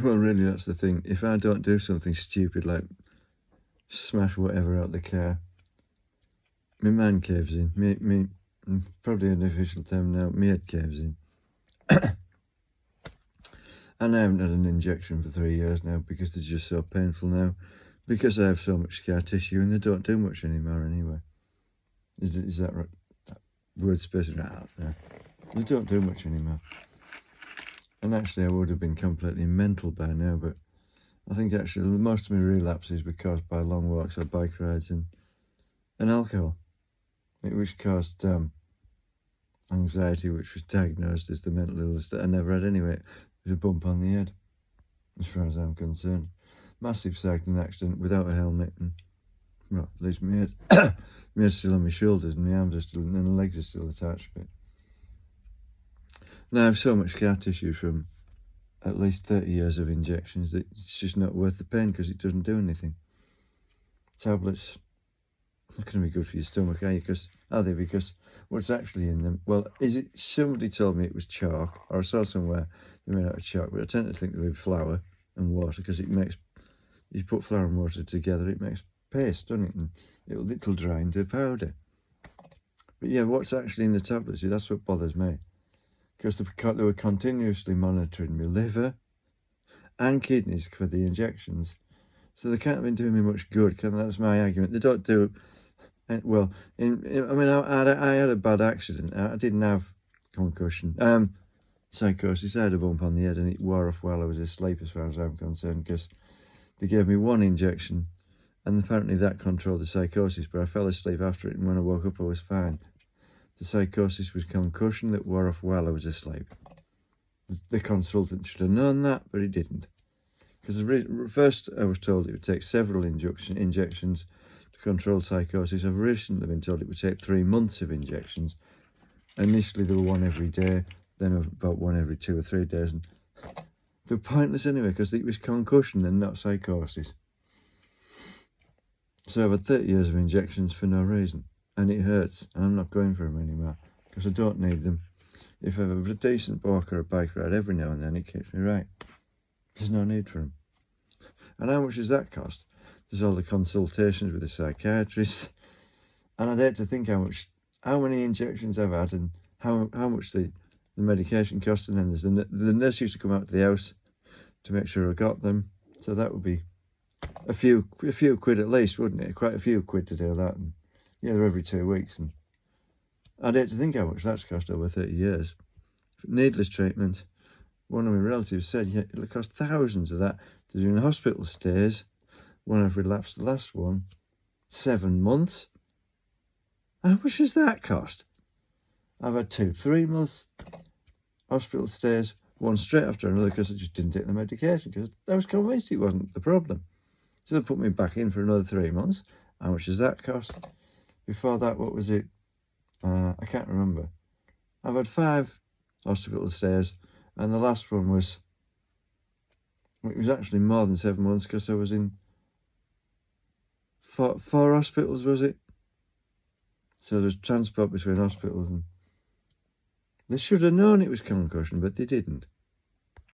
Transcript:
Well, really, that's the thing. If I don't do something stupid like smash whatever out the car, my mind caves in. Me, probably an official term now, my head caves in. And I haven't had an injection for 3 years now because they're just so painful now. Because I have so much scar tissue and they don't do much anymore anyway. Is that right? Word space out? No. They don't do much anymore. And actually I would have been completely mental by now, but I think actually most of my relapses were caused by long walks or bike rides and alcohol, which caused anxiety, which was diagnosed as the mental illness that I never had anyway. It was a bump on the head, as far as I'm concerned. Massive cycling accident without a helmet, and well, at least my head's still on my shoulders and my arms are still, and the legs are still attached. But now I have so much scar tissue from at least 30 years of injections that it's just not worth the pain because it doesn't do anything. Tablets, not going to be good for your stomach, are they? Because what's actually in them? Well, somebody told me it was chalk, or I saw somewhere they made out of chalk, but I tend to think they were flour and water because it makes, you put flour and water together, it makes paste, doesn't it? And it'll dry into powder. But yeah, what's actually in the tablets? That's what bothers me. Because they were continuously monitoring my liver and kidneys for the injections. So they can't have been doing me much good. That's my argument. They don't do, well, I had a bad accident. I didn't have concussion. Psychosis. I had a bump on the head and it wore off while I was asleep as far as I'm concerned, because they gave me one injection and apparently that controlled the psychosis, but I fell asleep after it and when I woke up I was fine. The psychosis was concussion that wore off while I was asleep. The consultant should have known that, but he didn't. Because first I was told it would take several injections to control psychosis. I've recently been told it would take 3 months of injections. Initially there were one every day, then about one every 2 or 3 days. And they're pointless anyway, because it was concussion and not psychosis. So I've had 30 years of injections for no reason. And it hurts, and I'm not going for them anymore, because I don't need them. If I have a decent walk or a bike ride every now and then, it keeps me right. There's no need for them. And how much does that cost? There's all the consultations with the psychiatrist. And I'd hate to think how many injections I've had and how much the medication cost. And then there's the nurse used to come out to the house to make sure I got them. So that would be a few quid at least, wouldn't it? Quite a few quid to do that. And yeah, they're every 2 weeks. And I'd hate to think how much that's cost over 30 years. Needless treatment. One of my relatives said, yeah, it'll cost thousands of that to do in hospital stays. When I've relapsed, the last one, 7 months. How much does that cost? I've had 2-3 months hospital stays, one straight after another, because I just didn't take the medication, because I was convinced it wasn't the problem. So they put me back in for another 3 months. How much does that cost? Before that, what was it? I can't remember. I've had 5 hospital stays, and the last one was, it was actually more than 7 months, because I was in 4 hospitals, was it? So there's transport between hospitals, and they should have known it was concussion, but they didn't.